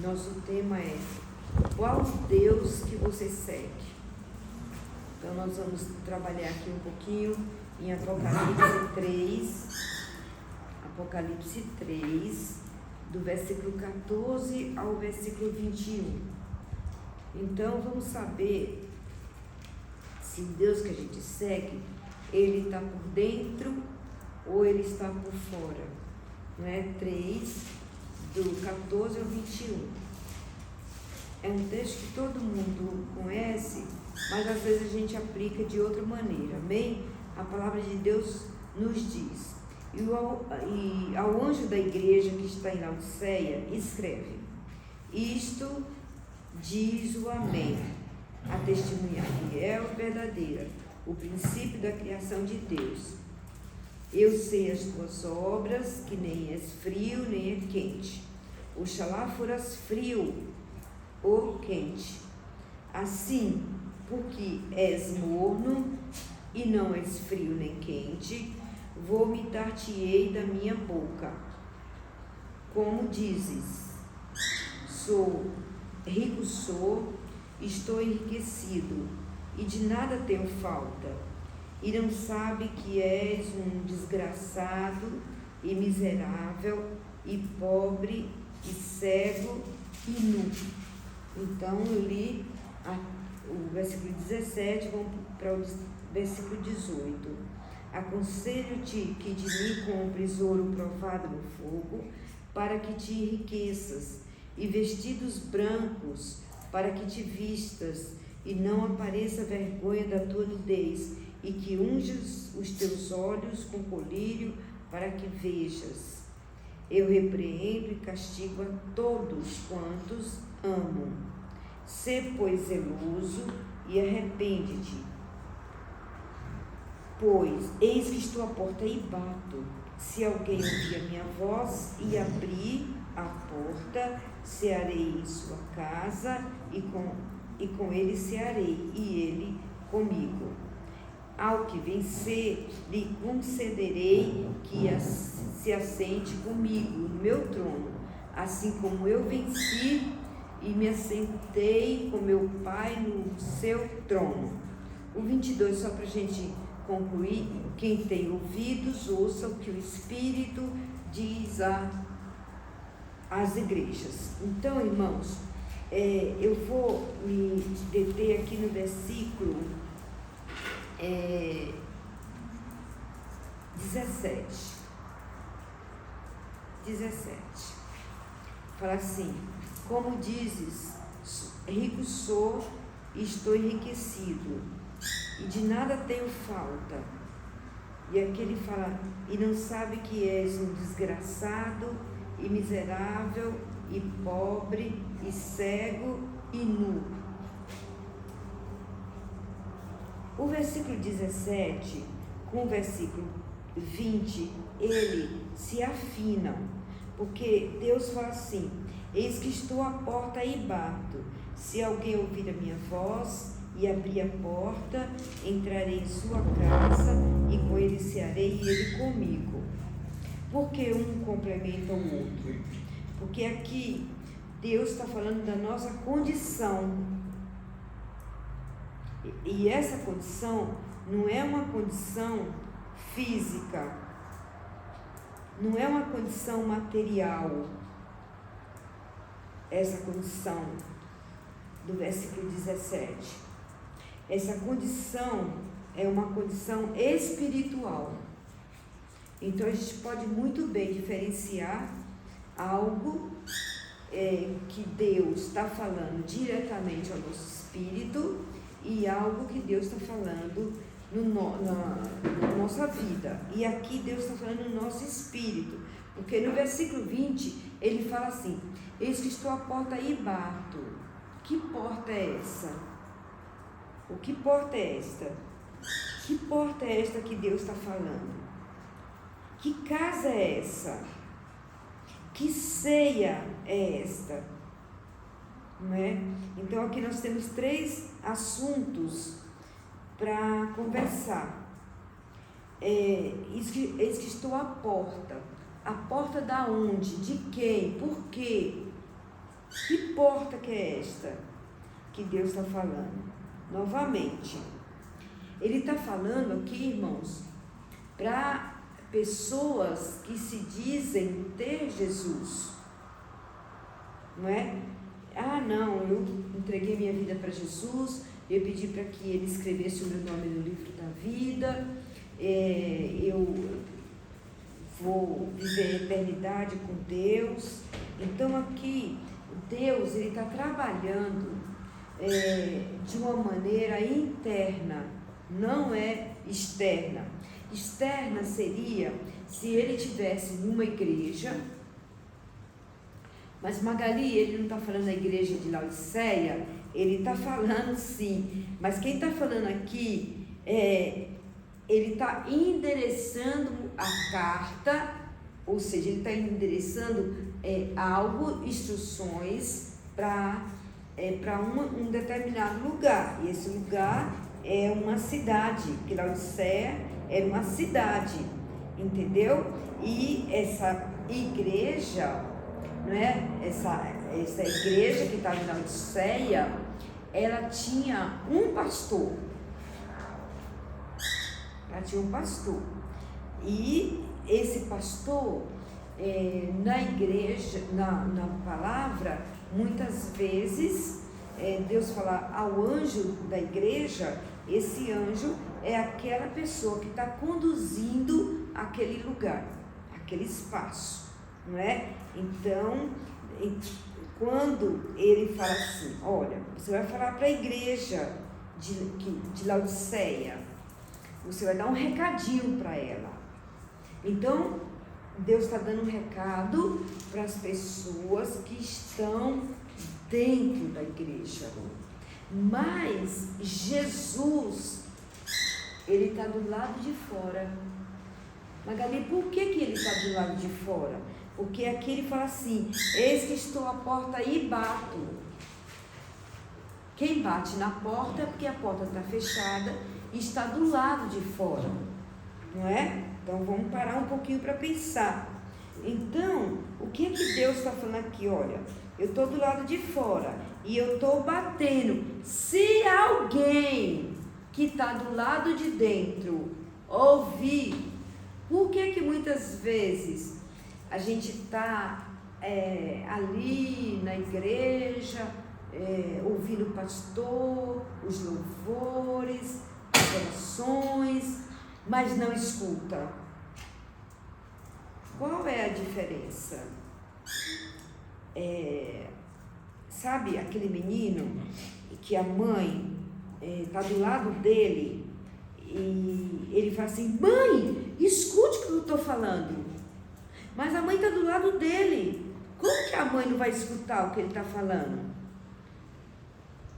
Nosso tema é: qual Deus que você segue? Então nós vamos trabalhar aqui um pouquinho em Apocalipse 3, do versículo 14 ao versículo 21. Então vamos saber se o Deus que a gente segue, ele está por dentro ou ele está por fora. Não é? 3, do 14 ao 21. É um texto que todo mundo conhece, mas às vezes a gente aplica de outra maneira. Amém? A palavra de Deus nos diz: e ao anjo da igreja que está em Laodiceia, escreve: isto diz o Amém, a testemunha fiel e verdadeira, o princípio da criação de Deus. Eu sei as tuas obras, que nem és frio nem é quente. Oxalá foras frio ou quente. Assim, porque és morno e não és frio nem quente, vomitar-te-ei da minha boca. Como dizes: rico sou, estou enriquecido, e de nada tenho falta, e não sabe que és um desgraçado e miserável, e pobre, e cego, e nu. Então eu li o versículo 17, vamos para o versículo 18. Aconselho-te que de mim compres ouro provado no fogo, para que te enriqueças, e vestidos brancos, para que te vistas, e não apareça vergonha da tua nudez, e que unjas os teus olhos com colírio, para que vejas. Eu repreendo e castigo a todos quantos amam. Sê, pois, zeloso e arrepende-te. Pois, eis que estou à porta e bato. Se alguém ouvir a minha voz e abrir a porta, cearei em sua casa, e com ele cearei, e ele comigo. Ao que vencer, lhe concederei que se assente comigo no meu trono, assim como eu venci e me assentei com meu Pai no seu trono. O 22, só para a gente concluir: quem tem ouvidos, ouça o que o Espírito diz às igrejas. Então, irmãos, eu vou me deter aqui no versículo 17. Fala assim: como dizes, rico sou e estou enriquecido, e de nada tenho falta. E aqui ele fala: e não sabe que és um desgraçado e miserável, e pobre, e cego, e nu. O versículo 17 com o versículo 20, ele se afinam, porque Deus fala assim: eis que estou à porta e bato. Se alguém ouvir a minha voz e abrir a porta, entrarei em sua casa, e com ele cearei, e ele comigo. Por que um complementa o outro? Porque aqui Deus está falando da nossa condição. E essa condição não é uma condição física, não é uma condição material. Essa condição do versículo 17, essa condição é uma condição espiritual. Então a gente pode muito bem diferenciar algo que Deus está falando diretamente ao nosso espírito e algo que Deus está falando na nossa vida. E aqui Deus está falando no nosso espírito, porque no versículo 20 ele fala assim: eis que estou à porta e bato. Que porta é essa? O que porta é esta? Que porta é esta que Deus está falando? Que casa é essa? Que ceia é esta? Não é? Então aqui nós temos 3 assuntos para conversar. Eis que estou à porta. A porta da onde? De quem? Por quê? Que porta que é esta que Deus está falando? Novamente, Ele está falando aqui, irmãos, para pessoas que se dizem ter Jesus, não é? Ah, não, eu entreguei minha vida para Jesus, eu pedi para que Ele escrevesse o meu nome no livro da vida, eu vou viver a eternidade com Deus. Então aqui, Deus, Ele está trabalhando de uma maneira interna, não é externa. Externa seria se Ele tivesse numa igreja, mas Magali, Ele não está falando da igreja de Laodiceia, Ele está falando sim, mas quem está falando aqui Ele está endereçando a carta, ou seja, Ele está endereçando algo, instruções para um determinado lugar, e esse lugar é uma cidade, que Laodiceia era uma cidade, entendeu? E essa igreja, não é? Essa igreja que estava em Laodiceia, ela tinha um pastor. Ela tinha um pastor. E esse pastor, na igreja, na palavra, muitas vezes, Deus fala ao anjo da igreja, esse anjo é aquela pessoa que está conduzindo aquele lugar, aquele espaço, não é? Então, quando ele fala assim, olha, você vai falar para a igreja de Laodiceia, você vai dar um recadinho para ela. Então, Deus está dando um recado para as pessoas que estão dentro da igreja. Mas Jesus, Ele está do lado de fora. Magali, por que Ele está do lado de fora? Porque aqui Ele fala assim, eis que estou à porta e bato. Quem bate na porta é porque a porta está fechada e está do lado de fora, não é? Então vamos parar um pouquinho para pensar. Então, o que Deus está falando aqui? Olha, eu estou do lado de fora e eu estou batendo. Se alguém que está do lado de dentro ouvir, por que muitas vezes a gente está ali na igreja, ouvindo o pastor, os louvores, as orações, mas não escuta? Qual é a diferença? Sabe aquele menino que a mãe está do lado dele e ele fala assim, mãe, escute o que eu estou falando. Mas a mãe está do lado dele. Como que a mãe não vai escutar o que ele está falando?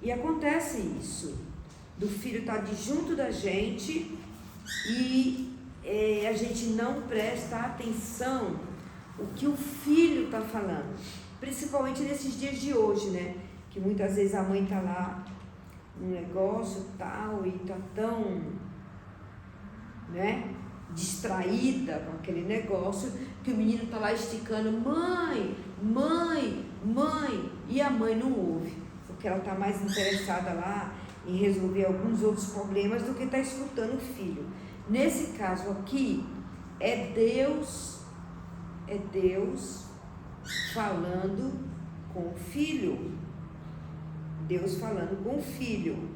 E acontece isso, do filho estar junto da gente e a gente não presta atenção o que o filho está falando. Principalmente nesses dias de hoje, né? Que muitas vezes a mãe está lá num negócio tal e está tão, né, distraída com aquele negócio que o menino está lá esticando, mãe, mãe, mãe, e a mãe não ouve, porque ela está mais interessada lá em resolver alguns outros problemas do que está escutando o filho. Nesse caso aqui, é Deus falando com o filho. Deus falando com o filho.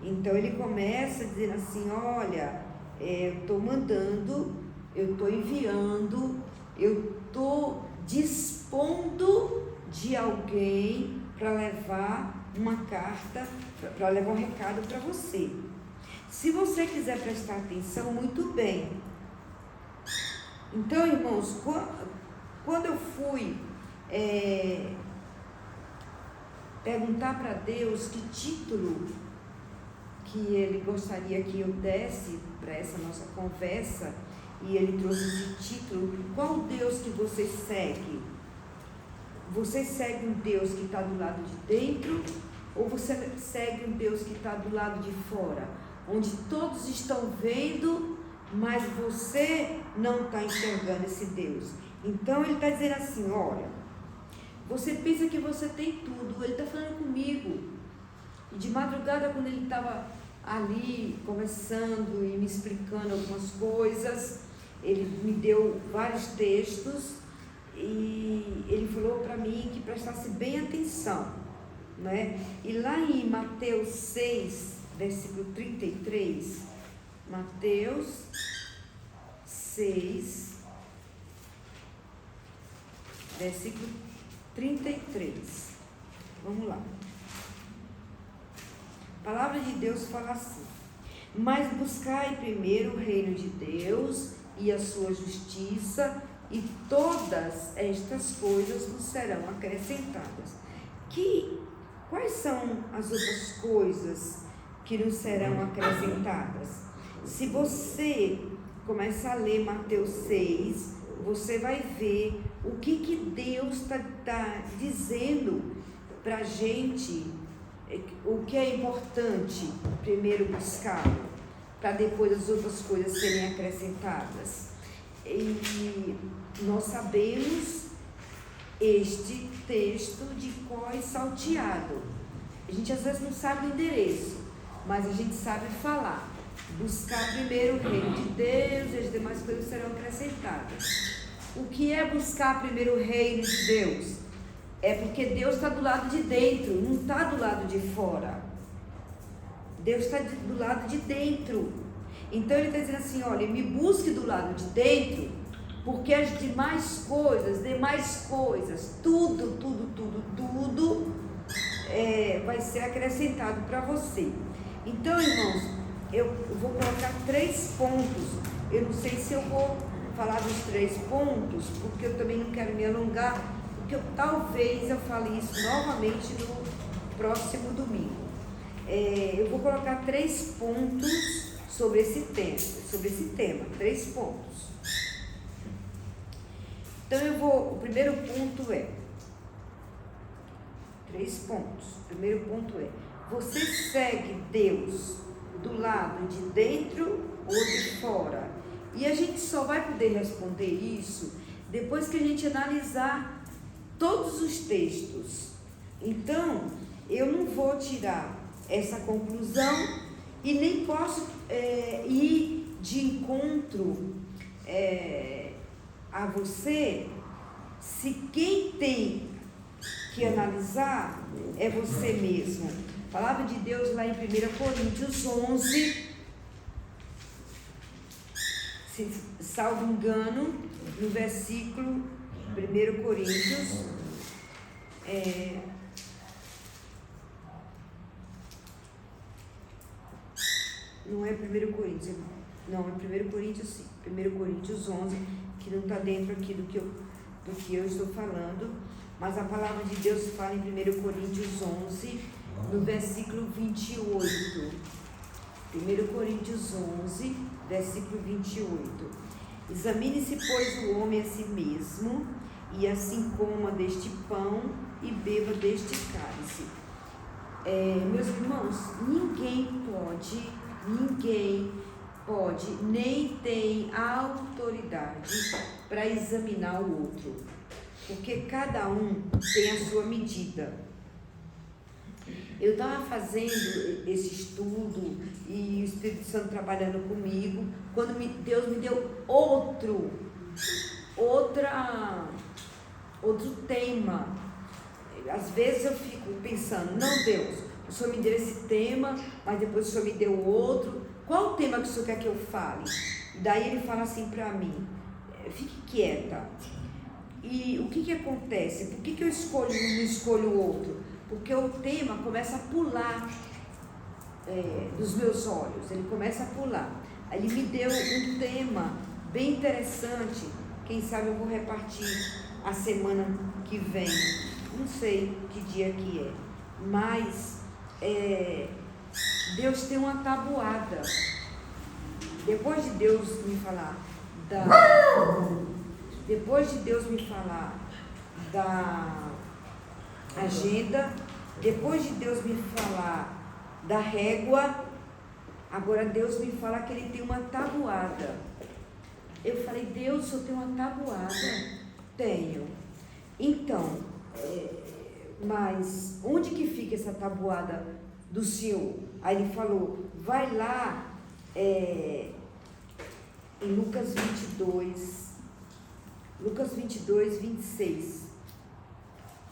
Então ele começa dizendo assim, olha, eu estou mandando, eu estou enviando, eu estou dispondo de alguém para levar uma carta, para levar um recado para você. Se você quiser prestar atenção, muito bem. Então, irmãos, quando eu fui perguntar para Deus que título que Ele gostaria que eu desse para essa nossa conversa, e Ele trouxe esse título, qual Deus que você segue? Você segue um Deus que está do lado de dentro, ou você segue um Deus que está do lado de fora, onde todos estão vendo, mas você não está enxergando esse Deus? Então Ele está dizendo assim, olha, Você pensa que você tem tudo. Ele está falando comigo. E de madrugada, quando ele estava ali conversando e me explicando algumas coisas, ele me deu vários textos e ele falou para mim que prestasse bem atenção, né? E lá em Mateus 6, versículo 33, Mateus 6, versículo 33. Vamos lá. A palavra de Deus fala assim: mas buscai primeiro o reino de Deus e a sua justiça, e todas estas coisas vos serão acrescentadas. Quais são as outras coisas que nos serão acrescentadas? Se você começar a ler Mateus 6, você vai ver o que Deus está dizendo para a gente, o que é importante primeiro buscar, para depois as outras coisas serem acrescentadas. E nós sabemos este texto de cor e salteado. A gente às vezes não sabe o endereço, mas a gente sabe falar. Buscar primeiro o reino de Deus e as demais coisas serão acrescentadas. O que é buscar primeiro o reino de Deus? É porque Deus está do lado de dentro, não está do lado de fora. Deus está do lado de dentro. Então ele está dizendo assim: olha, me busque do lado de dentro, porque as demais coisas, tudo vai ser acrescentado para você. Então, irmãos, eu vou colocar 3 pontos. Eu não sei se eu vou falar dos 3 pontos, porque eu também não quero me alongar, porque talvez eu fale isso novamente no próximo domingo. Eu vou colocar 3 pontos sobre esse tema, 3 pontos. Então o primeiro ponto é, 3 pontos. O primeiro ponto é: você segue Deus do lado de dentro ou de fora? E a gente só vai poder responder isso depois que a gente analisar todos os textos. Então, eu não vou tirar essa conclusão e nem posso ir de encontro a você, se quem tem que analisar é você mesmo. A palavra de Deus lá em 1 Coríntios 11, se salvo engano, no versículo 1 Coríntios, não é 1 Coríntios, não, é 1 Coríntios sim, 1 Coríntios 11, que não está dentro aqui do que eu estou falando, mas a palavra de Deus fala em 1 Coríntios 11, no versículo 28. 1 Coríntios 11, versículo 28. Examine-se, pois, o homem a si mesmo, e assim coma deste pão e beba deste cálice. Meus irmãos, ninguém pode, nem tem autoridade para examinar o outro, porque cada um tem a sua medida. Eu estava fazendo esse estudo e o Espírito Santo trabalhando comigo, quando Deus me deu outro tema. Às vezes eu fico pensando: não, Deus, o Senhor me deu esse tema, mas depois o Senhor me deu outro. Qual o tema que o Senhor quer que eu fale? Daí ele fala assim para mim: fique quieta. E o que acontece? Por que eu escolho um e não escolho o outro? Porque o tema começa a pular dos meus olhos, ele começa a pular. Aí ele me deu um tema bem interessante, quem sabe eu vou repartir a semana que vem, não sei que dia que é, mas Deus tem uma tabuada. Depois de Deus me falar da agenda, depois de Deus me falar da régua, agora Deus me fala que ele tem uma tabuada. Eu falei: Deus, eu tenho uma tabuada? Tenho. Então, mas onde que fica essa tabuada do Senhor? Aí ele falou, vai lá em Lucas 22, 26.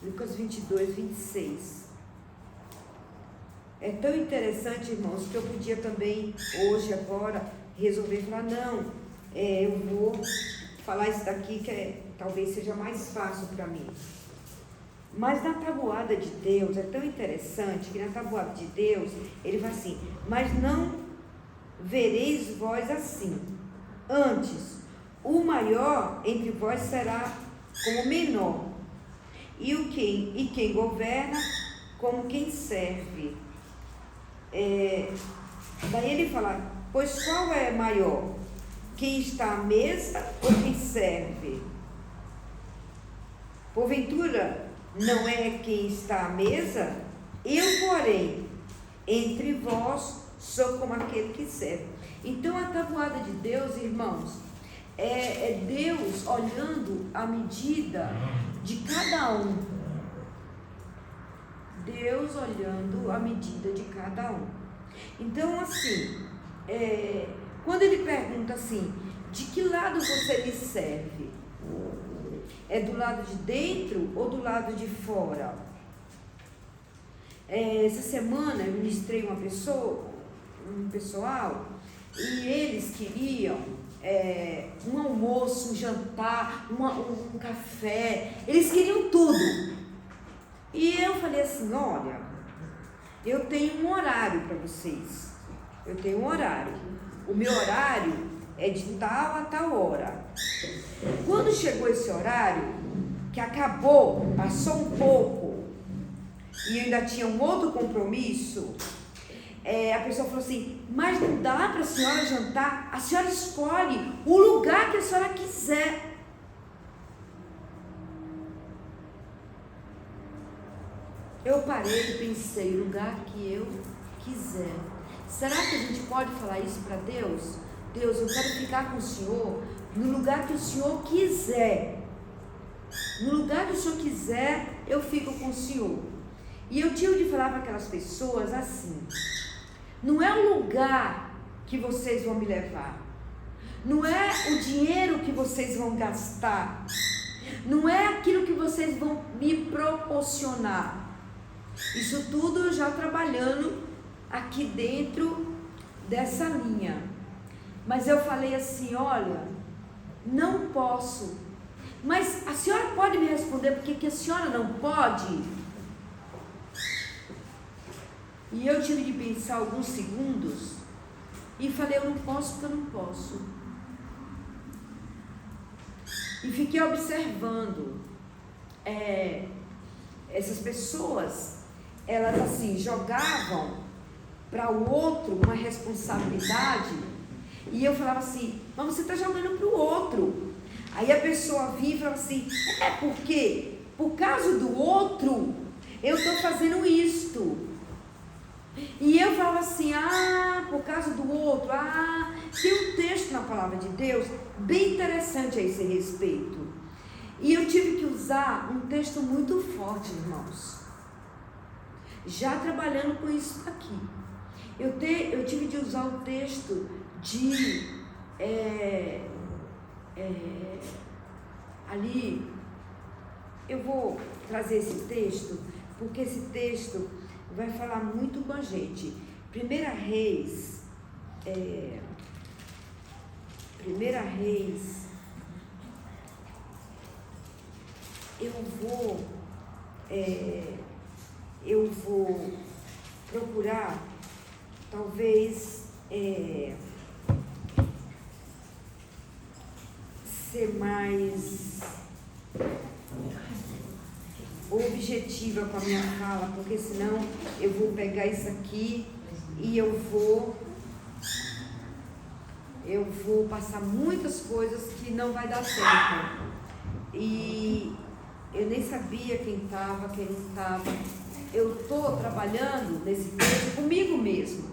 Lucas 22, 26. É tão interessante, irmãos, que eu podia também, hoje, agora, resolver falar, não, eu vou falar isso daqui que talvez seja mais fácil para mim. Mas na tabuada de Deus, é tão interessante que na tabuada de Deus, ele fala assim, mas não vereis vós assim. Antes, o maior entre vós será como o menor, e quem governa como quem serve. Daí ele fala, pois qual é maior? Quem está à mesa ou quem serve? Porventura, não é quem está à mesa? Eu, porém, entre vós sou como aquele que serve. Então a tabuada de Deus, irmãos, é Deus olhando a medida de cada um. Deus olhando a medida de cada um. Então, assim, quando ele pergunta assim, de que lado você me serve? É do lado de dentro ou do lado de fora? Essa semana eu ministrei um pessoal, e eles queriam um almoço, um jantar, um café, eles queriam tudo. E eu falei assim, olha, eu tenho um horário para vocês, eu tenho um horário, o meu horário é de tal a tal hora. Quando chegou esse horário, que acabou, passou um pouco, e eu ainda tinha um outro compromisso, a pessoa falou assim, mas não dá para a senhora jantar, a senhora escolhe o lugar que a senhora quiser. Eu parei e pensei, o lugar que eu quiser. Será que a gente pode falar isso para Deus? Deus, eu quero ficar com o Senhor no lugar que o Senhor quiser. No lugar que o Senhor quiser, eu fico com o Senhor. E eu tive de falar para aquelas pessoas assim, não é o lugar que vocês vão me levar, não é o dinheiro que vocês vão gastar, não é aquilo que vocês vão me proporcionar. Isso tudo eu já trabalhando aqui dentro dessa linha. Mas eu falei assim, olha, não posso. Mas a senhora pode me responder porque que a senhora não pode? E eu tive de pensar alguns segundos e falei, eu não posso porque eu não posso. E fiquei observando essas pessoas, elas assim, jogavam para o outro uma responsabilidade, e eu falava assim, mas você está jogando para o outro. Aí a pessoa vinha e falava assim, porque por causa do outro, eu estou fazendo isto. E eu falava assim, por causa do outro, tem um texto na palavra de Deus bem interessante a esse respeito. E eu tive que usar um texto muito forte, irmãos. Já trabalhando com isso aqui. Eu tive de usar o texto de ali, eu vou trazer esse texto, porque esse texto vai falar muito com a gente. Primeira Reis, eu vou procurar, talvez, ser mais objetiva com a minha fala, porque senão eu vou pegar isso aqui e eu vou passar muitas coisas que não vai dar certo. E eu nem sabia quem estava, quem não estava. Eu estou trabalhando nesse texto comigo mesmo.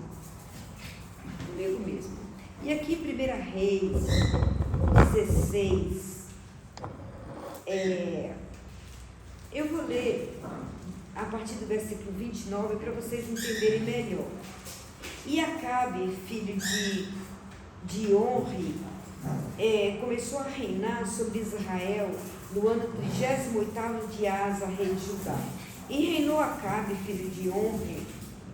E aqui em 1 Reis 16, eu vou ler a partir do versículo 29, para vocês entenderem melhor. E Acabe, filho de Onri, começou a reinar sobre Israel no ano 38º de Asa, rei de Judá. E reinou Acabe, filho de Onri,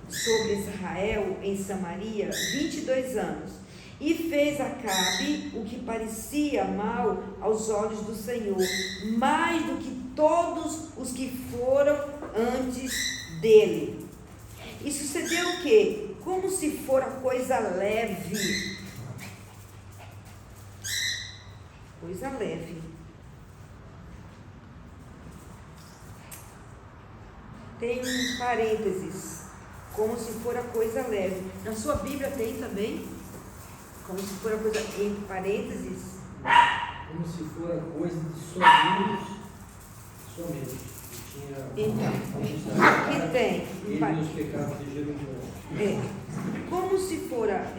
sobre Israel em Samaria 22 anos. E fez Acabe o que parecia mal aos olhos do Senhor, mais do que todos os que foram antes dele. E sucedeu o quê? Como se fora coisa leve. Coisa leve. Tem um parênteses. Como se fora coisa leve. Na sua Bíblia tem também? Como se fora coisa entre parênteses? Como se fora coisa de somente. Então, aqui tem. Ele nos pecados de Jerusalém. Como se fora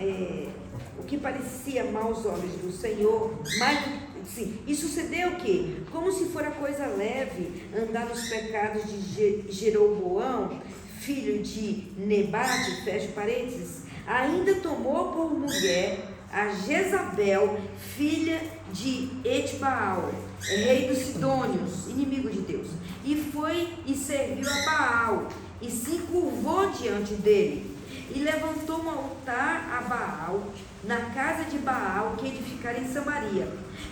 o que parecia mal aos olhos do Senhor, mas sim, e sucedeu o quê? Como se fora coisa leve andar nos pecados de Jeroboão, filho de Nebate, fecha parênteses, ainda tomou por mulher a Jezabel, filha de Etbaal, rei dos Sidônios, inimigo de Deus, e foi e serviu a Baal, e se curvou diante dele, e levantou um altar a Baal, na casa de Baal, que edificara em Samaria.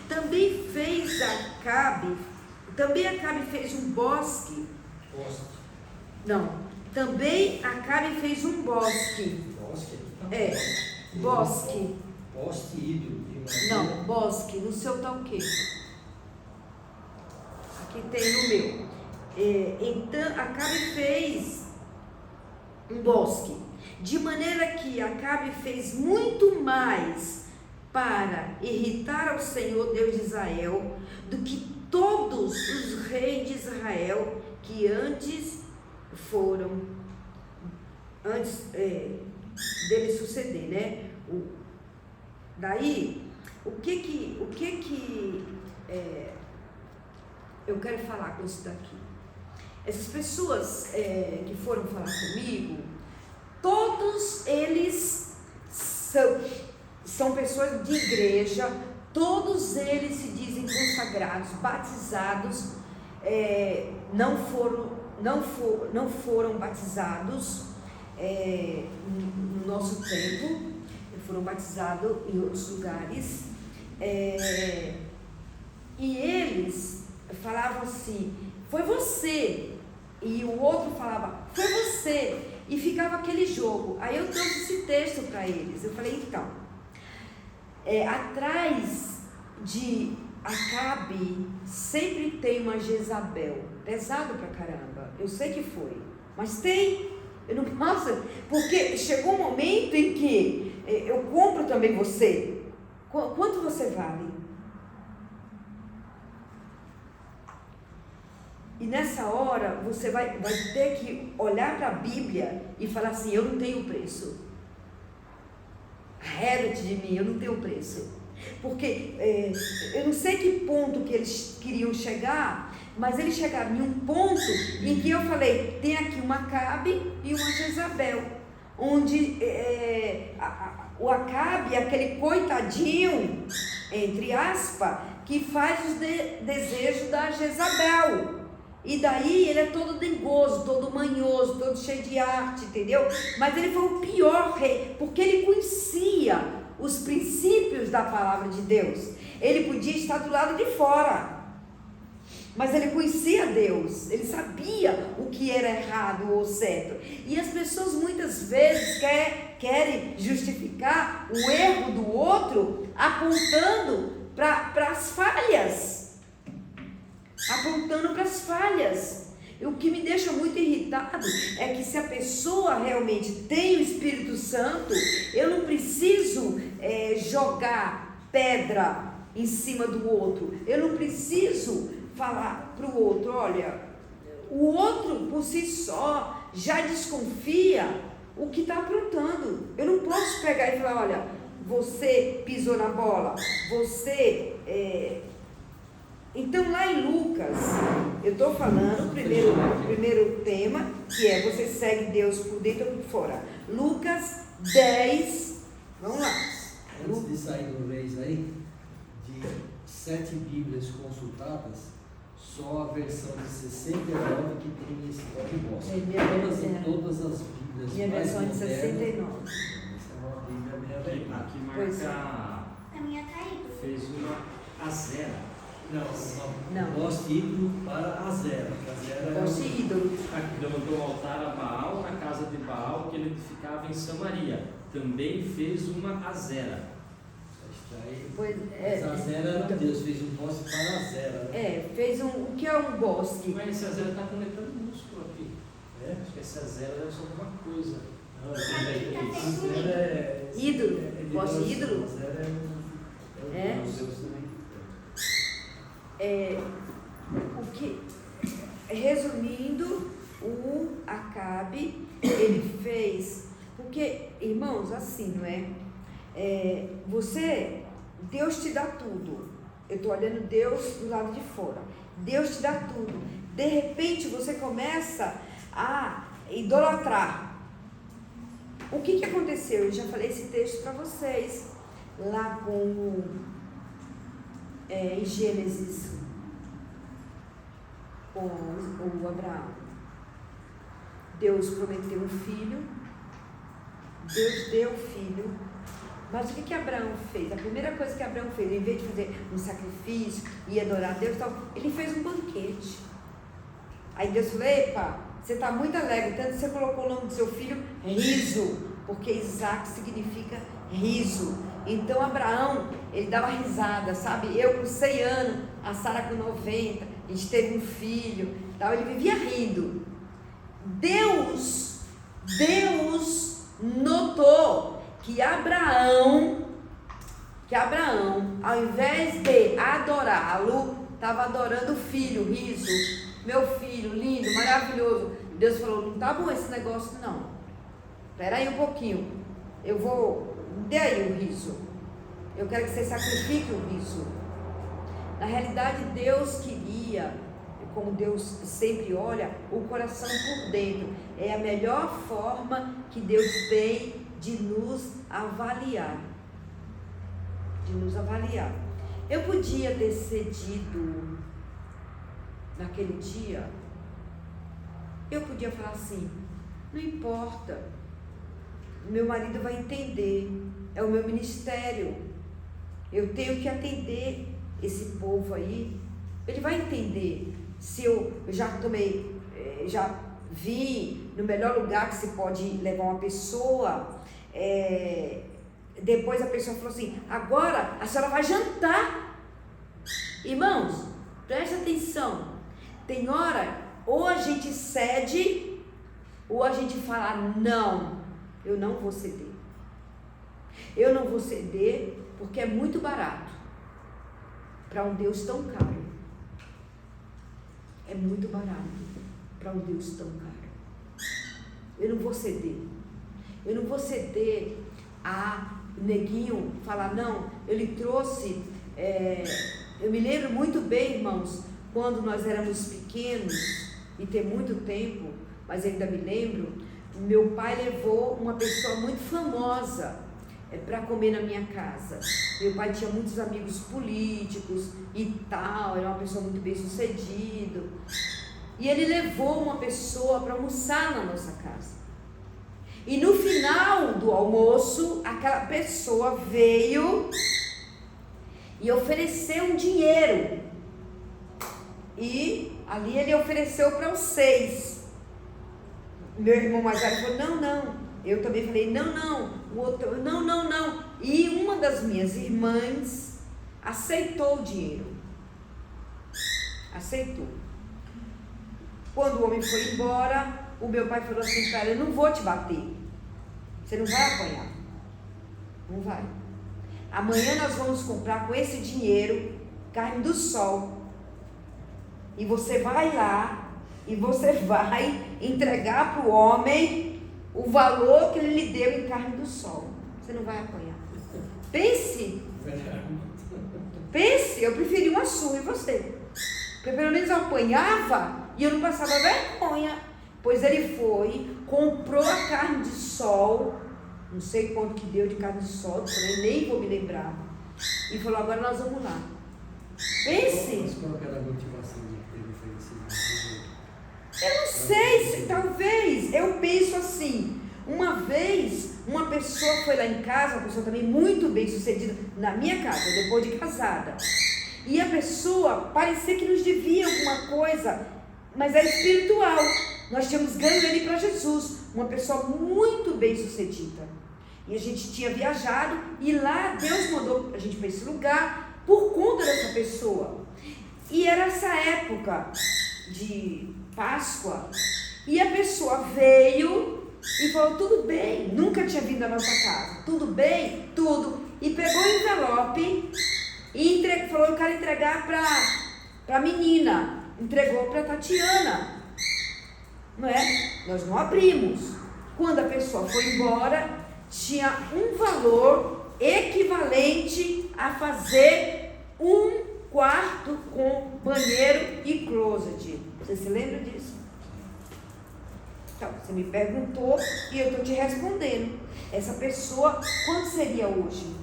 Também Acabe fez um bosque. Também Acabe fez um bosque. Bosque. Poste ídolo de madeira. Não, bosque. No seu tá o quê? Aqui tem no meu. Então, Acabe fez um bosque. De maneira que Acabe fez muito mais para irritar ao Senhor Deus de Israel do que todos os reis de Israel que antes dele suceder, né? Daí, o que eu quero falar com isso daqui? Essas pessoas que foram falar comigo, todos eles são pessoas de igreja, todos eles se dizem consagrados, batizados, não foram batizados no nosso tempo, foram batizados em outros lugares, e eles falavam assim, foi você, e o outro falava, foi você, e ficava aquele jogo. Aí eu trouxe esse texto para eles, eu falei, então, atrás de Acabe sempre tem uma Jezabel, pesado pra caramba, eu sei que foi, mas tem, eu não posso, porque chegou um momento em que eu compro também você, quanto você vale? E nessa hora você vai ter que olhar para a Bíblia e falar assim, eu não tenho preço, arreda-te de mim, eu não tenho preço, porque eu não sei que ponto que eles queriam chegar, mas eles chegaram em um ponto em que eu falei, tem aqui uma Acabe e uma Jezabel, onde o Acabe é aquele coitadinho, entre aspas, que faz os desejos da Jezabel. E daí ele é todo dengoso, todo manhoso, todo cheio de arte, entendeu? Mas ele foi o pior rei, porque ele conhecia os princípios da palavra de Deus. Ele podia estar do lado de fora, mas ele conhecia Deus, ele sabia o que era errado ou certo. E as pessoas muitas vezes querem justificar o erro do outro apontando para as falhas. E o que me deixa muito irritado é que se a pessoa realmente tem o Espírito Santo, eu não preciso jogar pedra em cima do outro, eu não preciso falar para o outro, olha, o outro por si só já desconfia o que está aprontando. Eu não posso pegar e falar, olha, você pisou na bola, você Então, lá em Lucas, eu estou falando, primeiro tema, que é você segue Deus por dentro ou por fora. Lucas 10, vamos lá. Antes de sair do Reis aí, de 7 Bíblias consultadas, só a versão de 69 que tem esse nome bosque. Todas as Bíblias minha mais versão é de modernas, 69. essa é uma Bíblia meio velha. Aqui Pois é. marca. A minha tá aí. Fez uma azera. Não. Bosque ídolo para Azera. Azera Poste ídolo. Aqui do altar a Baal, na casa de Baal, que ele edificava em Samaria. Também fez uma azera. Pois Mas Azera era Deus, fez um bosque para Azera. Né? Fez o que é um bosque? Mas esse azera está com letra minúscula aqui. É? Acho que esse azera deve ser alguma coisa. Não, Azera é Ídolo? Bosque Deus, ídolo? Azera É? Deus também. O que, resumindo, o Acabe, ele fez, porque, irmãos, assim, não é? Deus te dá tudo. Eu estou olhando Deus do lado de fora. Deus te dá tudo. De repente, você começa a idolatrar. O que aconteceu? Eu já falei esse texto para vocês, lá em Gênesis, com o Abraão. Deus prometeu um filho, Deus deu o filho, mas o que Abraão fez? A primeira coisa que Abraão fez, em vez de fazer um sacrifício e adorar a Deus, ele fez um banquete. Aí Deus falou: epa, você está muito alegre, tanto que você colocou o nome do seu filho Riso, porque Isaac significa riso. Então Abraão, ele dava risada, sabe? Eu com 100 anos, a Sara com 90, a gente teve um filho, tal. Ele vivia rindo. Deus notou que Abraão, ao invés de adorá-lo, estava adorando o filho, riso, meu filho, lindo, maravilhoso. Deus falou: não tá bom esse negócio não, espera aí um pouquinho, dê aí o riso, eu quero que você sacrifique o riso. Na realidade, Deus queria, como Deus sempre olha, o coração por dentro. É a melhor forma que Deus tem de nos avaliar. Eu podia ter cedido naquele dia, eu podia falar assim: não importa, meu marido vai entender, é o meu ministério, eu tenho que atender esse povo aí, ele vai entender. Se eu já tomei, já vi no melhor lugar que se pode levar uma pessoa, depois a pessoa falou assim: agora a senhora vai jantar. Irmãos, preste atenção, tem hora, ou a gente cede, ou a gente fala: não, eu não vou ceder. Eu não vou ceder porque é muito barato para um Deus tão caro. É muito barato para um Deus tão caro. Eu não vou ceder. Eu não vou ceder a neguinho falar: não, ele trouxe. Eu me lembro muito bem, irmãos, quando nós éramos pequenos, e tem muito tempo, mas ainda me lembro, meu pai levou uma pessoa muito famosa para comer na minha casa. Meu pai tinha muitos amigos políticos e tal, era uma pessoa muito bem sucedida, e ele levou uma pessoa para almoçar na nossa casa. E no final do almoço, aquela pessoa veio e ofereceu um dinheiro, e ali ele ofereceu para os 6. Meu irmão mais velho falou: não, não. Eu também falei: não. O outro: não. E uma das minhas irmãs aceitou o dinheiro. Aceitou. Quando o homem foi embora, o meu pai falou assim para ela: eu não vou te bater. Você não vai apanhar. Não vai. Amanhã nós vamos comprar com esse dinheiro carne do sol. E você vai lá e você vai entregar para o homem o valor que ele lhe deu em carne do sol. Você não vai apanhar. Pense, eu preferi uma surra em você. Porque pelo menos eu apanhava e eu não passava vergonha. Pois ele foi, comprou a carne de sol, não sei quanto que deu de carne de sol, nem vou me lembrar. E falou, agora nós vamos lá. Pense. Mas qual era a motivação de ter oferecido? Eu não sei, se talvez, eu penso assim, uma vez, uma pessoa foi lá em casa, uma pessoa também muito bem sucedida, na minha casa, depois de casada, e a pessoa parecia que nos devia alguma coisa, mas era espiritual, nós tínhamos ganho ele para Jesus, uma pessoa muito bem sucedida, e a gente tinha viajado, e lá Deus mandou a gente para esse lugar, por conta dessa pessoa, e era essa época de Páscoa, e a pessoa veio e falou, tudo bem, nunca tinha vindo à nossa casa, tudo bem, tudo, e pegou o envelope e falou, eu quero entregar para a menina, entregou para a Tatiana, não é? Nós não abrimos. Quando a pessoa foi embora, tinha um valor equivalente a fazer um quarto com banheiro e closet. Você se lembra disso? Então, você me perguntou e eu estou te respondendo. Essa pessoa, quanto seria hoje?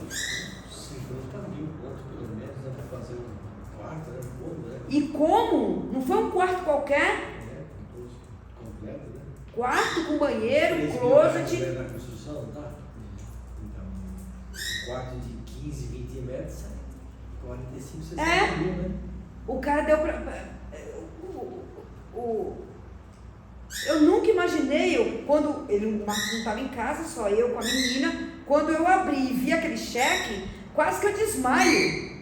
50 mil pontos, pelo menos, para fazer um quarto, né? Um pouco, né? E como? Não foi um quarto qualquer? É, completo, né? Quarto com banheiro, closet. Na construção, tá? Então, um quarto de 15, 20 metros, sai 45, 60 mil, né? O cara deu eu nunca imaginei, quando o Marcos não estava em casa, só eu com a menina, quando eu abri e vi aquele cheque, quase que eu desmaio.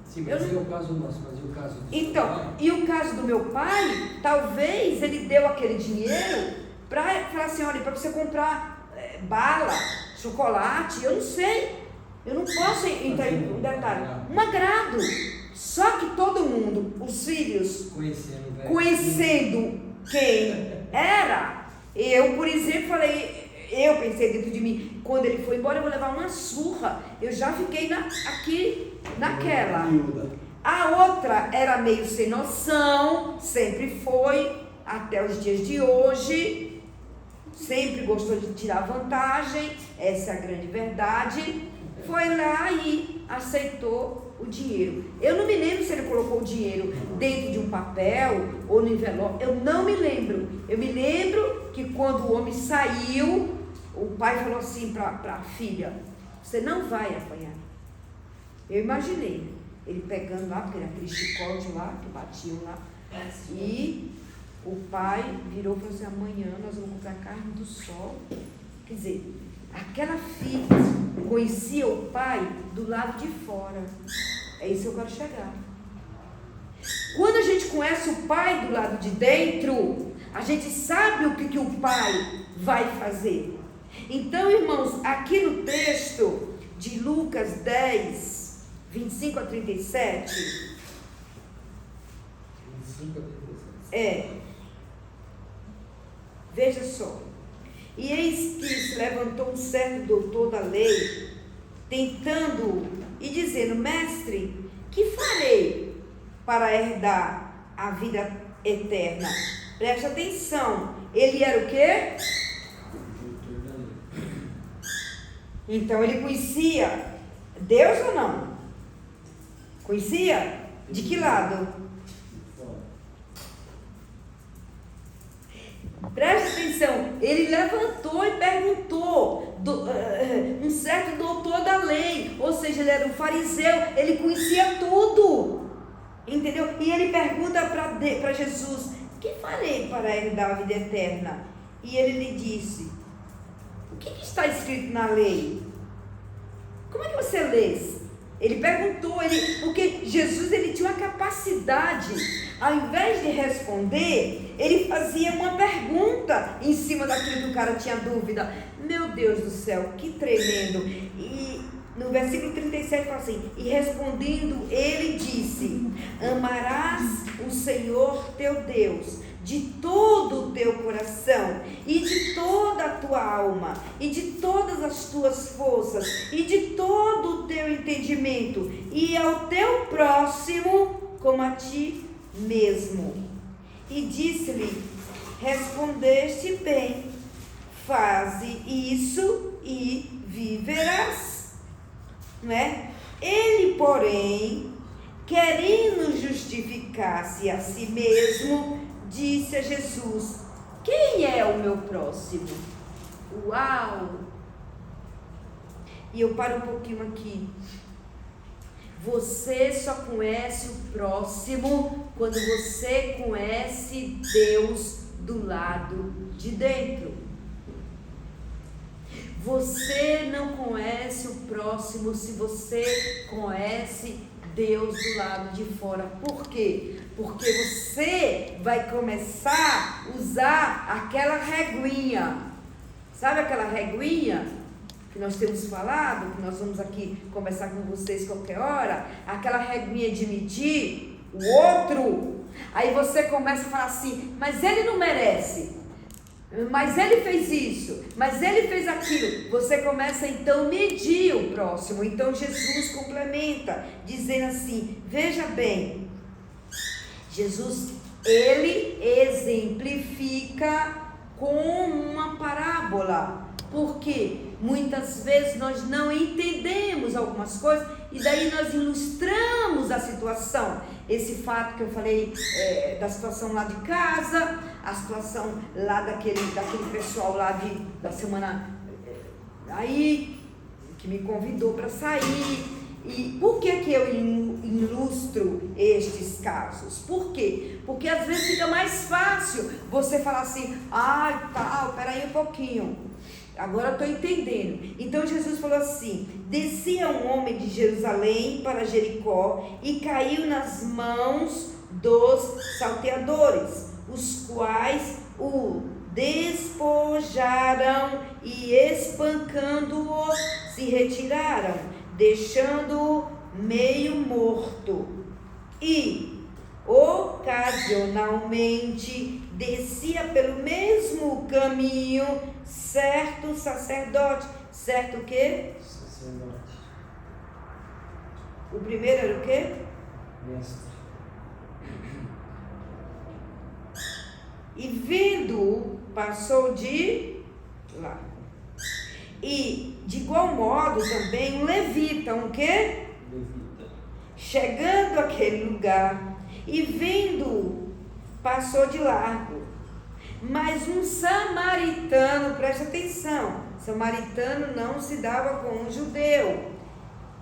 Sim, mas o caso nosso, mas e o caso do então, seu pai? E o caso do meu pai, talvez ele deu aquele dinheiro para falar assim, olha, para você comprar bala, chocolate, eu não sei, eu não posso entrar em detalhe, um agrado. Só que todo mundo, os filhos, conhecendo quem era, eu, por exemplo, eu pensei dentro de mim, quando ele foi embora, eu vou levar uma surra. Eu já fiquei aqui naquela. A outra era meio sem noção, sempre foi, até os dias de hoje, sempre gostou de tirar vantagem, essa é a grande verdade. Foi lá e aceitou o dinheiro. Eu não me lembro se ele colocou o dinheiro dentro de um papel ou no envelope, eu não me lembro. Eu me lembro que quando o homem saiu, o pai falou assim para a filha, você não vai apanhar. Eu imaginei ele pegando lá, porque era aquele chicote lá, que batiam lá, e o pai virou e falou assim, amanhã nós vamos comprar carne do sol. Quer dizer, aquela filha conhecia o pai do lado de fora. É isso que eu quero chegar. Quando a gente conhece o pai do lado de dentro, a gente sabe o que o pai vai fazer. Então, irmãos, aqui no texto de Lucas 10, 25 a 37. 25 a 37. Veja só. E eis que se levantou um certo doutor da lei, tentando e dizendo, mestre, que farei para herdar a vida eterna? Preste atenção, ele era o quê? Então ele conhecia Deus ou não? Conhecia? De que lado? Preste atenção, ele levantou e perguntou, um certo doutor da lei, ou seja, ele era um fariseu, ele conhecia tudo, entendeu? E ele pergunta para Jesus, que farei para herdar a vida eterna? E ele lhe disse, o que está escrito na lei? Como é que você lê? Ele perguntou, porque Jesus ele tinha uma capacidade, ao invés de responder, ele fazia uma pergunta em cima daquilo que o cara tinha dúvida. Meu Deus do céu, que tremendo! E no versículo 37 fala assim, e respondendo ele disse, amarás o Senhor teu Deus de todo o teu coração, e de toda a tua alma, e de todas as tuas forças, e de todo o teu entendimento, e ao teu próximo como a ti mesmo. E disse-lhe: respondeste bem, faze isso e viverás. Não é? Ele, porém, querendo justificar-se a si mesmo, disse a Jesus: quem é o meu próximo? Uau! E eu paro um pouquinho aqui. Você só conhece o próximo quando você conhece Deus do lado de dentro. Você não conhece o próximo se você conhece Deus do lado de fora. Por quê? Porque você vai começar a usar aquela reguinha. Sabe aquela reguinha que nós temos falado, que nós vamos aqui conversar com vocês qualquer hora? Aquela reguinha de medir o outro. Aí você começa a falar assim: mas ele não merece. Mas ele fez isso, mas ele fez aquilo. Você começa então a medir o próximo. Então Jesus complementa, dizendo assim: veja bem, Jesus, ele exemplifica com uma parábola. Porque muitas vezes nós não entendemos algumas coisas e daí nós ilustramos a situação. Esse fato que eu falei da situação lá de casa, a situação lá daquele pessoal lá da semana aí, que me convidou para sair. E por que eu ilustro estes casos? Por quê? Porque às vezes fica mais fácil você falar assim: peraí um pouquinho, agora eu estou entendendo. Então Jesus falou assim: descia um homem de Jerusalém para Jericó e caiu nas mãos dos salteadores, os quais o despojaram e, espancando-o, se retiraram, deixando-o meio morto. E ocasionalmente descia pelo mesmo caminho certo sacerdote. Certo o quê? Sacerdote. O primeiro era o quê? Mestre. E vendo-o, passou de lá. E de igual modo também um levita, um quê? Levita. Chegando àquele lugar e vendo-o, passou de largo. Mas um samaritano, presta atenção, samaritano não se dava com um judeu,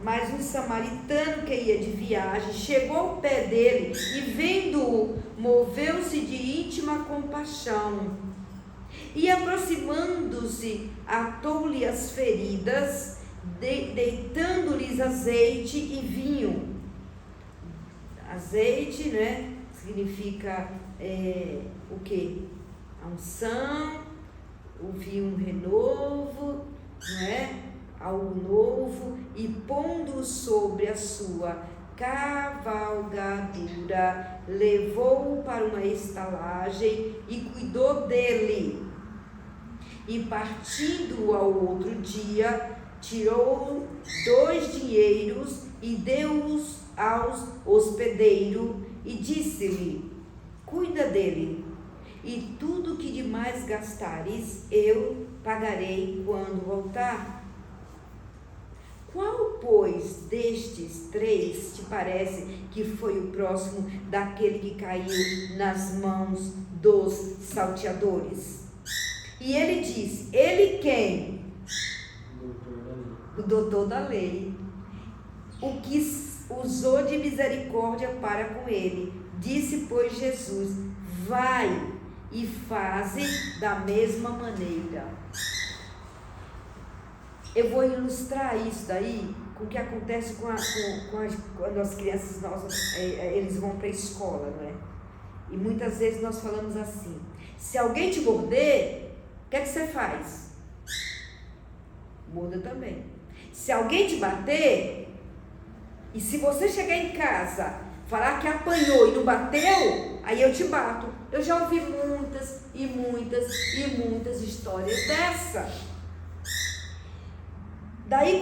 mas um samaritano que ia de viagem chegou ao pé dele e, vendo-o, moveu-se de íntima compaixão e, aproximando-se, atou-lhe as feridas, deitando-lhes azeite e vinho. Azeite, né, significa o quê? A unção, o vinho renovo, não é? Algo novo, e pondo sobre a sua cavalgadura, levou-o para uma estalagem e cuidou dele. E partindo ao outro dia, tirou 2 dinheiros e deu-os ao hospedeiro e disse-lhe: cuida dele, e tudo que demais gastares eu pagarei quando voltar. Qual, pois, destes 3 te parece que foi o próximo daquele que caiu nas mãos dos salteadores? E ele disse: ele quem? O doutor da lei. O que usou de misericórdia para com ele. Disse, pois, Jesus: vai e faze da mesma maneira. Eu vou ilustrar isso daí com o que acontece quando as crianças nossas, eles vão para a escola, não é? E muitas vezes nós falamos assim: se alguém te morder, o que é que você faz? Muda também. Se alguém te bater, e se você chegar em casa, falar que apanhou e não bateu, aí eu te bato. Eu já ouvi muitas e muitas e muitas histórias dessa. Daí,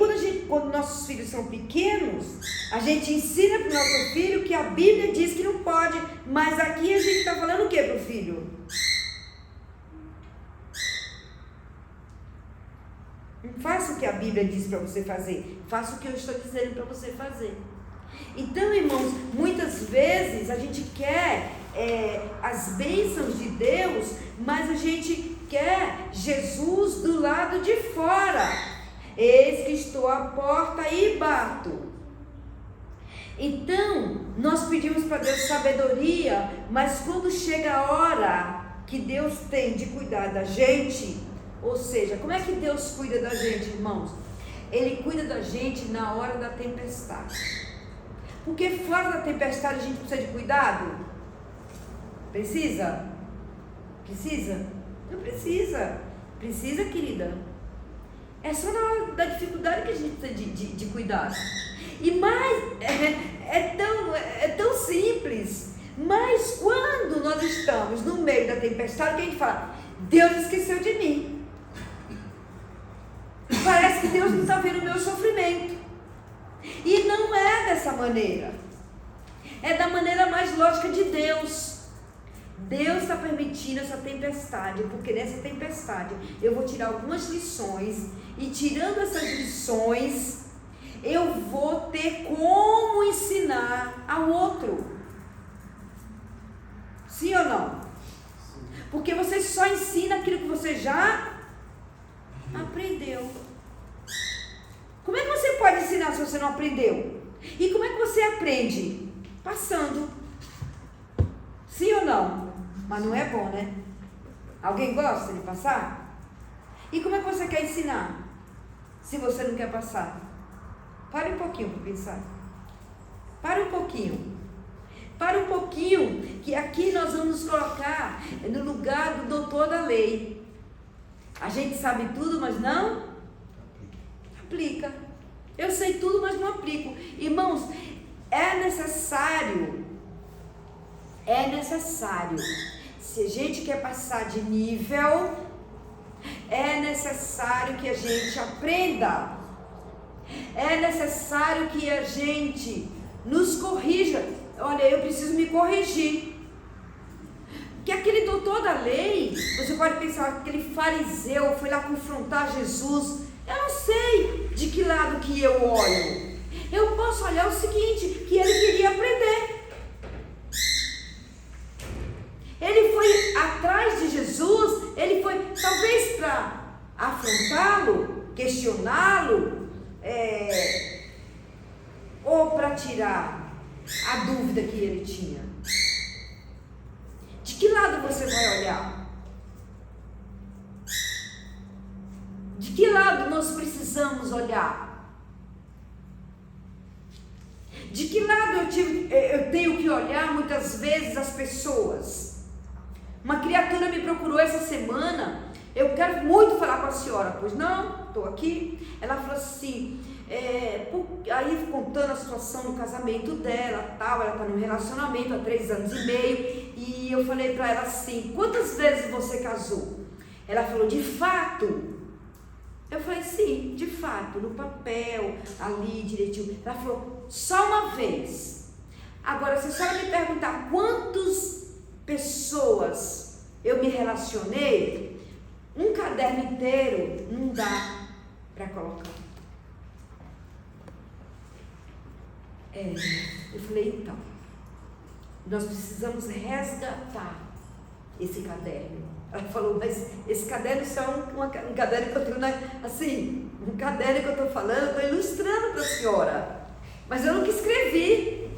quando nossos filhos são pequenos, a gente ensina para o nosso filho que a Bíblia diz que não pode, mas aqui a gente está falando o que para o filho? Não faça o que a Bíblia diz para você fazer, faça o que eu estou dizendo para você fazer. Então, irmãos, muitas vezes a gente quer as bênçãos de Deus, mas a gente quer Jesus do lado de fora. Eis que estou à porta e bato. Então, nós pedimos para Deus sabedoria, mas quando chega a hora que Deus tem de cuidar da gente, ou seja, como é que Deus cuida da gente, irmãos? Ele cuida da gente na hora da tempestade. Porque fora da tempestade a gente precisa de cuidado? Precisa? Precisa? Não precisa. Precisa, querida. É só na hora da dificuldade que a gente precisa de cuidado. E mais, é tão simples. Mas quando nós estamos no meio da tempestade, que a gente fala, Deus esqueceu de mim. Parece que Deus não está vendo o meu sofrimento. E não é dessa maneira. É da maneira mais lógica de Deus. Deus está permitindo essa tempestade, porque nessa tempestade eu vou tirar algumas lições, e tirando essas lições, eu vou ter como ensinar ao outro. Sim ou não? Porque você só ensina aquilo que você já aprendeu. Como é que você pode ensinar se você não aprendeu? E como é que você aprende? Passando. Sim ou não? Mas não é bom, né? Alguém gosta de passar? E como é que você quer ensinar? Se você não quer passar? Pare um pouquinho para pensar. Pare um pouquinho. Pare um pouquinho, que aqui nós vamos colocar no lugar do doutor da lei. A gente sabe tudo, mas não aplica. Eu sei tudo, mas não aplico. Irmãos, é necessário, se a gente quer passar de nível, é necessário que a gente aprenda, é necessário que a gente nos corrija. Olha, eu preciso me corrigir. Que aquele doutor da lei, você pode pensar, aquele fariseu foi lá confrontar Jesus. Eu não sei de que lado que eu olho. Eu posso olhar o seguinte, que ele queria aprender. Ele foi atrás de Jesus, ele foi talvez para afrontá-lo, questioná-lo, ou para tirar a dúvida que ele tinha. De que lado você vai olhar? De que lado nós precisamos olhar? De que lado eu tenho que olhar muitas vezes as pessoas? Uma criatura me procurou essa semana, eu quero muito falar com a senhora. Pois não, estou aqui. Ela falou assim, aí contando a situação do casamento dela, tal, ela está num relacionamento há 3 anos e meio, e eu falei para ela assim, quantas vezes você casou? Ela falou, de fato? Eu falei, sim, de fato, no papel, ali direitinho. Ela falou, só uma vez. Agora, se a senhora me perguntar quantas pessoas eu me relacionei, um caderno inteiro não dá para colocar. Eu falei, então, nós precisamos resgatar esse caderno. Ela falou, mas esse caderno só é um caderno que eu tenho, assim, um caderno que eu estou falando, eu estou ilustrando para a senhora. Mas eu nunca escrevi,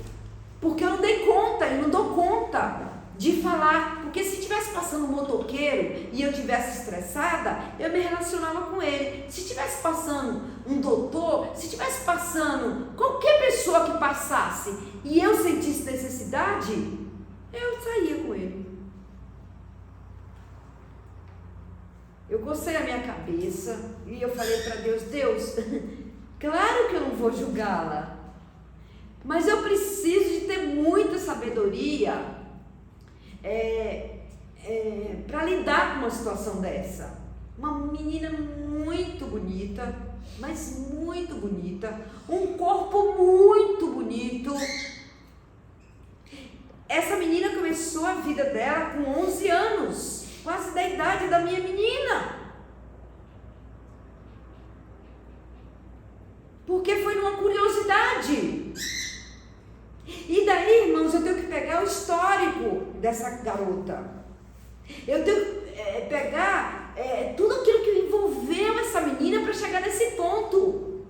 porque eu não dei conta, eu não dou conta de falar. Porque se estivesse passando um motoqueiro e eu estivesse estressada, eu me relacionava com ele. Se estivesse passando um doutor, se estivesse passando qualquer pessoa que passasse e eu sentisse necessidade, eu saía com ele. Eu cocei a minha cabeça e eu falei para Deus, claro que eu não vou julgá-la, mas eu preciso de ter muita sabedoria para lidar com uma situação dessa. Uma menina muito bonita, mas muito bonita, um corpo muito bonito. Essa menina começou a vida dela com 11 anos, quase da idade da minha menina. Porque foi numa curiosidade. E daí, irmãos, eu tenho que pegar o histórico dessa garota. Eu tenho que pegar tudo aquilo que envolveu essa menina para chegar nesse ponto.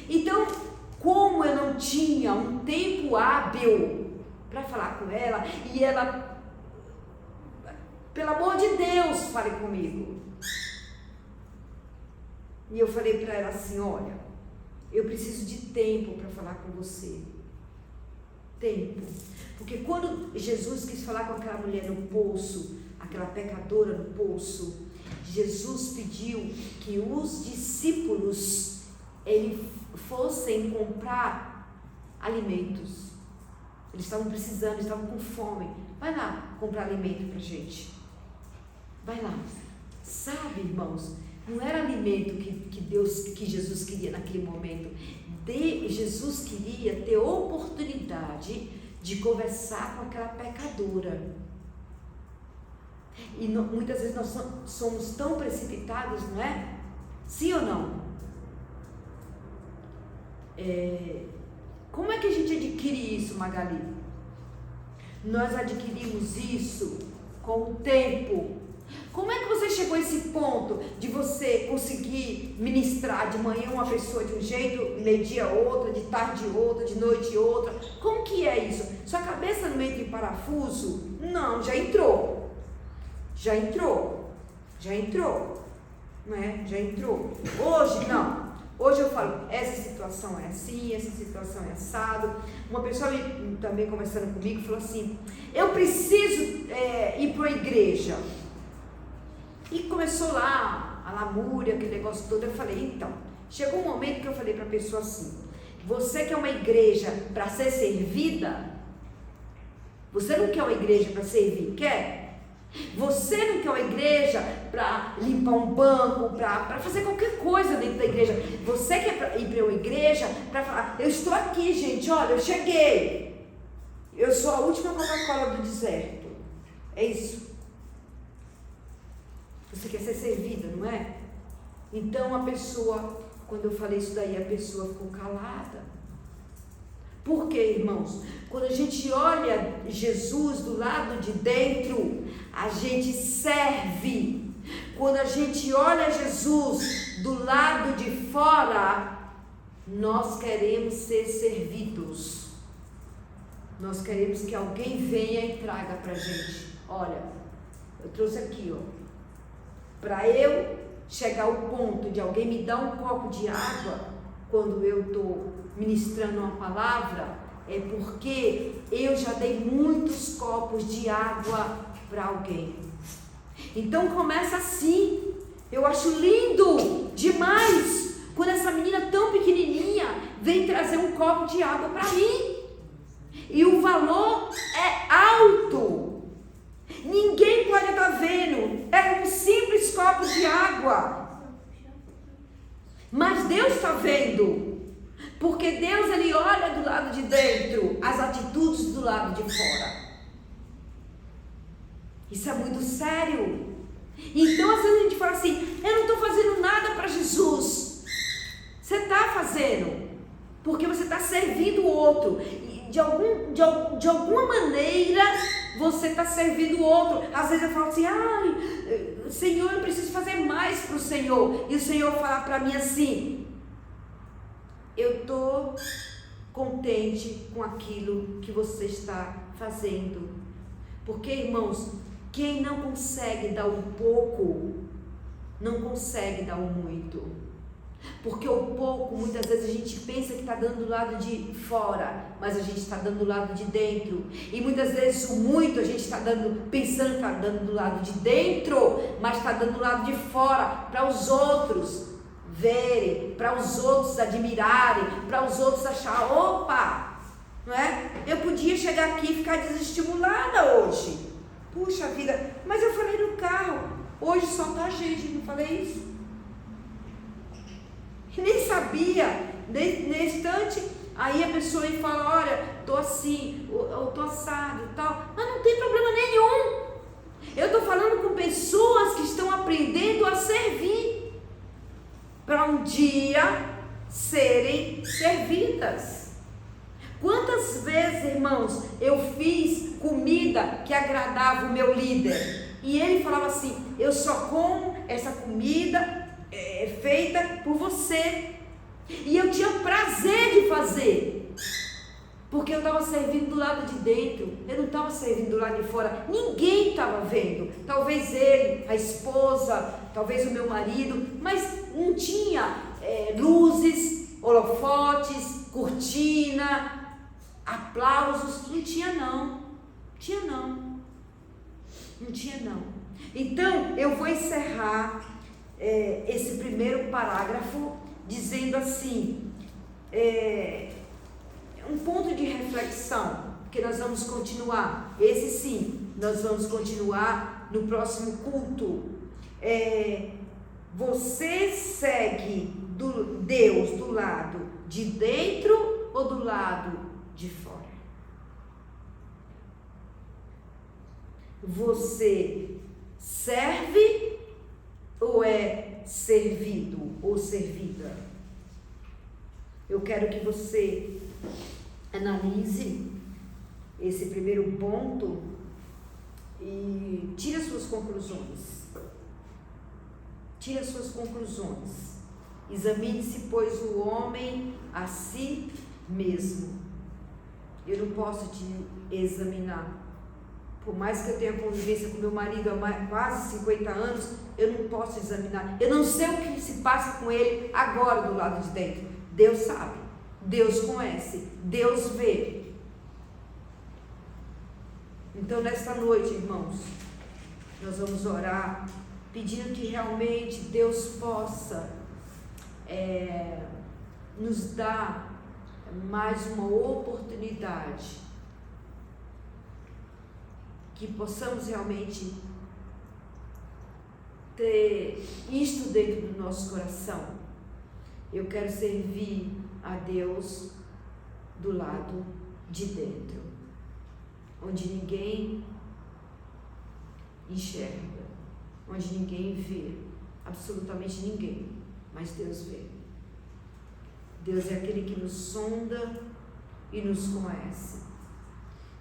Então, como eu não tinha um tempo hábil para falar com ela, e ela, pelo amor de Deus, fale comigo. E eu falei para ela assim, olha, eu preciso de tempo para falar com você. Tempo. Porque quando Jesus quis falar com aquela mulher no poço, aquela pecadora no poço, Jesus pediu que os discípulos fossem comprar alimentos. Eles estavam precisando, eles estavam com fome. Vai lá comprar alimento pra gente. Vai lá. Sabe, irmãos, não era alimento que Jesus queria naquele momento. Jesus queria ter oportunidade de conversar com aquela pecadora. E muitas vezes nós somos tão precipitados, não é? Sim ou não? Como é que a gente adquire isso, Magali? Nós adquirimos isso com o tempo. Como é que você chegou a esse ponto de você conseguir ministrar de manhã uma pessoa de um jeito, meio-dia outra, de tarde outra, de noite outra? Como que é isso? Sua cabeça não entra em parafuso? Não, já entrou. Já entrou, não é? Já entrou. Hoje não. Hoje eu falo, essa situação é assim, essa situação é assado. Uma pessoa também conversando comigo falou assim, eu preciso ir para a igreja. E começou lá a lamúria, aquele negócio todo. Eu falei, então, chegou um momento que eu falei para a pessoa assim, você quer uma igreja para ser servida? Você não quer uma igreja para servir, quer? Você não quer uma igreja para limpar um banco, para fazer qualquer coisa dentro da igreja. Você quer ir para uma igreja para falar, eu estou aqui, gente, olha, eu cheguei. Eu sou a última Coca-Cola do deserto. É isso. Você quer ser servida, não é? Então a pessoa, quando eu falei isso daí, a pessoa ficou calada. Por quê, irmãos? Quando a gente olha Jesus do lado de dentro, a gente serve. Quando a gente olha Jesus do lado de fora, nós queremos ser servidos. Nós queremos que alguém venha e traga pra gente. Olha, eu trouxe aqui, ó. Para eu chegar ao ponto de alguém me dar um copo de água quando eu estou ministrando uma palavra, é porque eu já dei muitos copos de água para alguém. Então começa assim. Eu acho lindo demais quando essa menina tão pequenininha vem trazer um copo de água para mim. E o valor é alto. Ninguém pode estar vendo. É um simples copo de água. Mas Deus está vendo. Porque Deus, Ele olha do lado de dentro as atitudes do lado de fora. Isso é muito sério. Então, às vezes a gente fala assim, eu não estou fazendo nada para Jesus. Você está fazendo. Porque você está servindo o outro. De alguma maneira, você está servindo o outro. Às vezes eu falo assim, Senhor, eu preciso fazer mais para o Senhor. E o Senhor fala para mim assim, eu estou contente com aquilo que você está fazendo. Porque, irmãos, quem não consegue dar um pouco, não consegue dar um muito. Porque o pouco, muitas vezes a gente pensa que está dando do lado de fora, mas a gente está dando do lado de dentro. E muitas vezes o muito a gente está pensando que está dando do lado de dentro, mas está dando do lado de fora, para os outros verem, para os outros admirarem, para os outros achar, opa, não é? Eu podia chegar aqui e ficar desestimulada hoje. Puxa vida, mas eu falei no carro, hoje só tá gente, não falei isso? Nem sabia, nesse instante, aí a pessoa aí fala, olha, tô assim, eu tô assado e tal, mas não tem problema nenhum. Eu estou falando com pessoas que estão aprendendo a servir, para um dia serem servidas. Quantas vezes, irmãos, eu fiz comida que agradava o meu líder, e ele falava assim, eu só como essa comida feita por você, e eu tinha prazer de fazer, porque eu estava servindo do lado de dentro, eu não estava servindo do lado de fora, ninguém estava vendo, talvez ele, a esposa, talvez o meu marido, mas não tinha luzes, holofotes, cortina, aplausos, não tinha não. Então eu vou encerrar esse primeiro parágrafo dizendo assim, um ponto de reflexão, porque nós vamos continuar, esse sim, nós vamos continuar no próximo culto. Você segue Deus do lado de dentro ou do lado de fora? Você serve ou é servido ou servida? Eu quero que você analise esse primeiro ponto e tire as suas conclusões. Examine-se, pois, o homem a si mesmo. Eu não posso te examinar. Por mais que eu tenha convivência com meu marido há quase 50 anos, eu não posso examinar. Eu não sei o que se passa com ele agora do lado de dentro. Deus sabe, Deus conhece, Deus vê. Então, nesta noite, irmãos, nós vamos orar pedindo que realmente Deus possa nos dar mais uma oportunidade, que possamos realmente ter isto dentro do nosso coração. Eu quero servir a Deus do lado de dentro, onde ninguém enxerga, onde ninguém vê, absolutamente ninguém, mas Deus vê. Deus é aquele que nos sonda e nos conhece,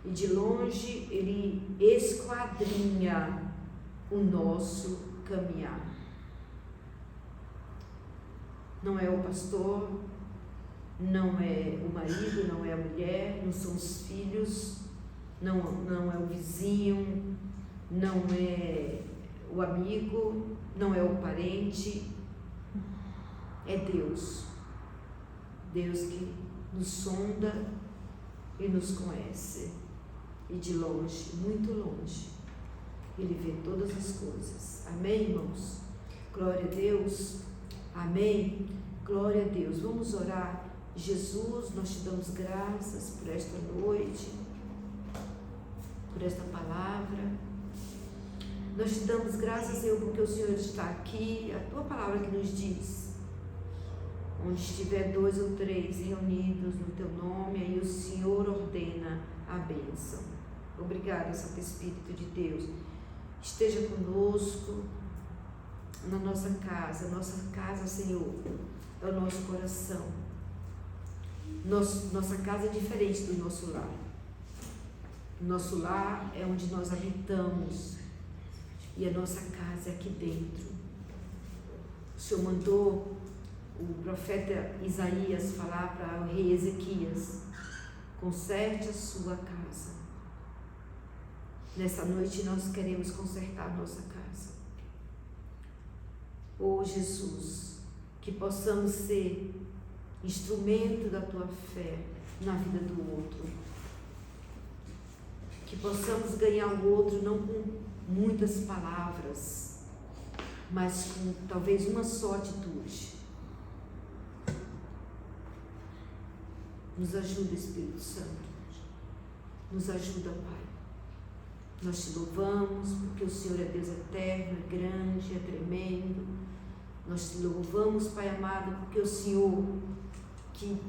e de longe Ele esquadrinha o nosso caminhar. Não é o pastor, não é o marido, não é a mulher, não são os filhos, não é o vizinho, não é o amigo, não é o parente, é Deus. Deus que nos sonda e nos conhece, e de longe, muito longe, Ele vê todas as coisas. Amém, irmãos? Glória a Deus. Amém. Glória a Deus. Vamos orar. Jesus, nós te damos graças por esta noite, por esta palavra. Nós te damos graças, Senhor, porque o Senhor está aqui, a tua palavra que nos diz: onde estiver 2 ou 3 reunidos no teu nome, aí o Senhor ordena a bênção. Obrigada, Santo Espírito de Deus. Esteja conosco na nossa casa. Nossa casa, Senhor, é o nosso coração. Nossa casa é diferente do nosso lar. Nosso lar é onde nós habitamos, e a nossa casa é aqui dentro. O Senhor mandou o profeta Isaías falar para o rei Ezequias: conserte a sua casa. Nessa noite nós queremos consertar a nossa casa. Oh Jesus, que possamos ser instrumento da tua fé na vida do outro, que possamos ganhar o outro não com muitas palavras, mas com talvez uma só atitude. Nos ajuda, Espírito Santo, nos ajuda, Pai. Nós te louvamos porque o Senhor é Deus eterno, é grande, é tremendo, Nós te louvamos, Pai amado, porque o Senhor que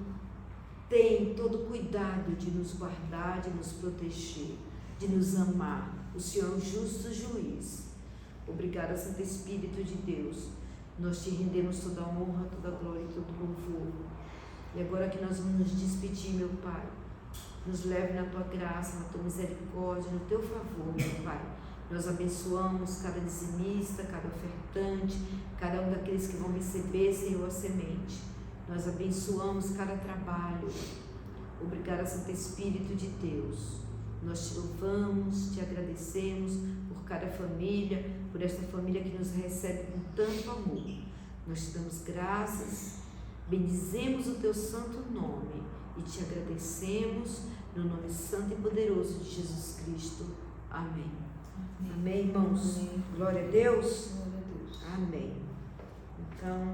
tem todo cuidado de nos guardar, de nos proteger, de nos amar. O Senhor é um justo juiz. Obrigada, Santo Espírito de Deus. Nós te rendemos toda a honra, toda a glória e todo o louvor. E agora que nós vamos nos despedir, meu Pai, nos leve na tua graça, na tua misericórdia, no teu favor, meu Pai. Nós abençoamos cada dizimista, cada ofertante, cada um daqueles que vão receber, Senhor, a semente. Nós abençoamos cada trabalho. Obrigada, Santo Espírito de Deus. Nós te louvamos, te agradecemos por cada família, por esta família que nos recebe com tanto amor. Nós te damos graças, bendizemos o teu santo nome e te agradecemos no nome santo e poderoso de Jesus Cristo. Amém. Amém, irmãos? Amém. Glória a Deus. Glória a Deus. Amém. Então...